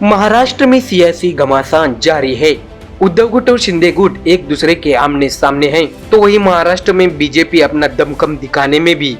महाराष्ट्र में सियासी घमासान जारी है। उद्धव गुट और शिंदे गुट एक दूसरे के आमने सामने हैं, तो वही महाराष्ट्र में बीजेपी अपना दमखम दिखाने में भी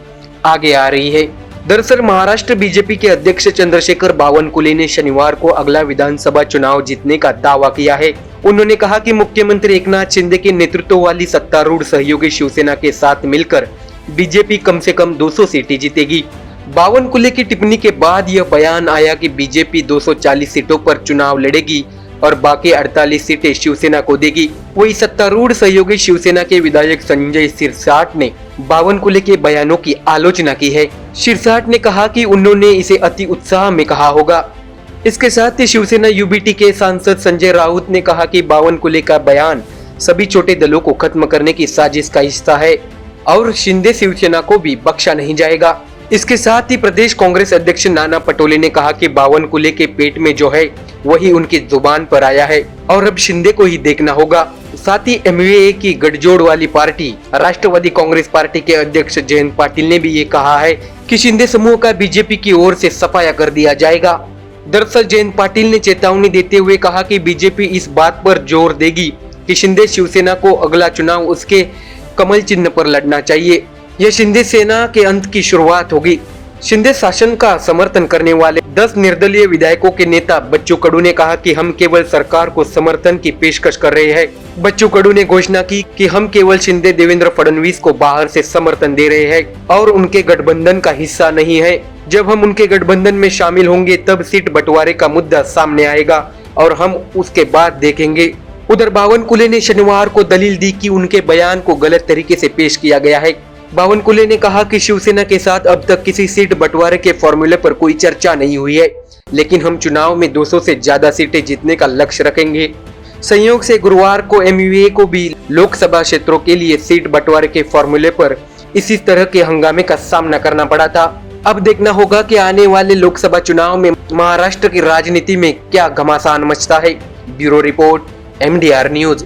आगे आ रही है। दरअसल महाराष्ट्र बीजेपी के अध्यक्ष चंद्रशेखर बावनकुले ने शनिवार को अगला विधानसभा चुनाव जीतने का दावा किया है। उन्होंने कहा कि मुख्यमंत्री एकनाथ शिंदे के नेतृत्व वाली सत्तारूढ़ सहयोगी शिवसेना के साथ मिलकर बीजेपी कम से कम 200 सीटें जीतेगी। बावनकुले की टिप्पणी के बाद यह बयान आया कि बीजेपी 240 सीटों पर चुनाव लड़ेगी और बाकी 48 सीटें शिवसेना को देगी। वही सत्तारूढ़ सहयोगी शिवसेना के विधायक संजय सिरसाट ने बावनकुले के बयानों की आलोचना की है। सिरसाट ने कहा कि उन्होंने इसे अति उत्साह में कहा होगा। इसके साथ ही शिवसेना यूबीटी के सांसद संजय राउत ने कहा कि बावनकुले का बयान सभी छोटे दलों को खत्म करने की साजिश का हिस्सा है और शिंदे शिवसेना को भी बख्शा नहीं जाएगा। इसके साथ ही प्रदेश कांग्रेस अध्यक्ष नाना पटोले ने कहा कि बावनकुले के पेट में जो है वही उनकी जुबान पर आया है और अब शिंदे को ही देखना होगा। साथ ही एमवीए की गठजोड़ वाली पार्टी राष्ट्रवादी कांग्रेस पार्टी के अध्यक्ष जयंत पाटिल ने भी ये कहा है कि शिंदे समूह का बीजेपी की ओर से सफाया कर दिया जाएगा। दरअसल जयंत पाटिल ने चेतावनी देते हुए कहा कि बीजेपी इस बात पर जोर देगी कि शिंदे शिवसेना को अगला चुनाव उसके कमल चिन्ह पर लड़ना चाहिए। यह शिंदे सेना के अंत की शुरुआत होगी। शिंदे शासन का समर्थन करने वाले 10 निर्दलीय विधायकों के नेता बच्चू कडू ने कहा कि हम केवल सरकार को समर्थन की पेशकश कर रहे हैं। बच्चू कडू ने घोषणा की कि हम केवल शिंदे देवेंद्र फडणवीस को बाहर से समर्थन दे रहे हैं और उनके गठबंधन का हिस्सा नहीं है। जब हम उनके गठबंधन में शामिल होंगे तब सीट बंटवारे का मुद्दा सामने आएगा और हम उसके बाद देखेंगे। उधर बावनकुले ने शनिवार को दलील दी कि उनके बयान को गलत तरीके से पेश किया गया है। बावनकुले ने कहा कि शिवसेना के साथ अब तक किसी सीट बंटवारे के फॉर्मूले पर कोई चर्चा नहीं हुई है, लेकिन हम चुनाव में 200 से ज्यादा सीटें जीतने का लक्ष्य रखेंगे। संयोग से गुरुवार को एमवीए को भी लोकसभा क्षेत्रों के लिए सीट बंटवारे के फॉर्मूले पर इसी तरह के हंगामे का सामना करना पड़ा था। अब देखना होगा कि आने वाले लोकसभा चुनाव में महाराष्ट्र की राजनीति में क्या घमासान मचता है। Bureau report, MDR news.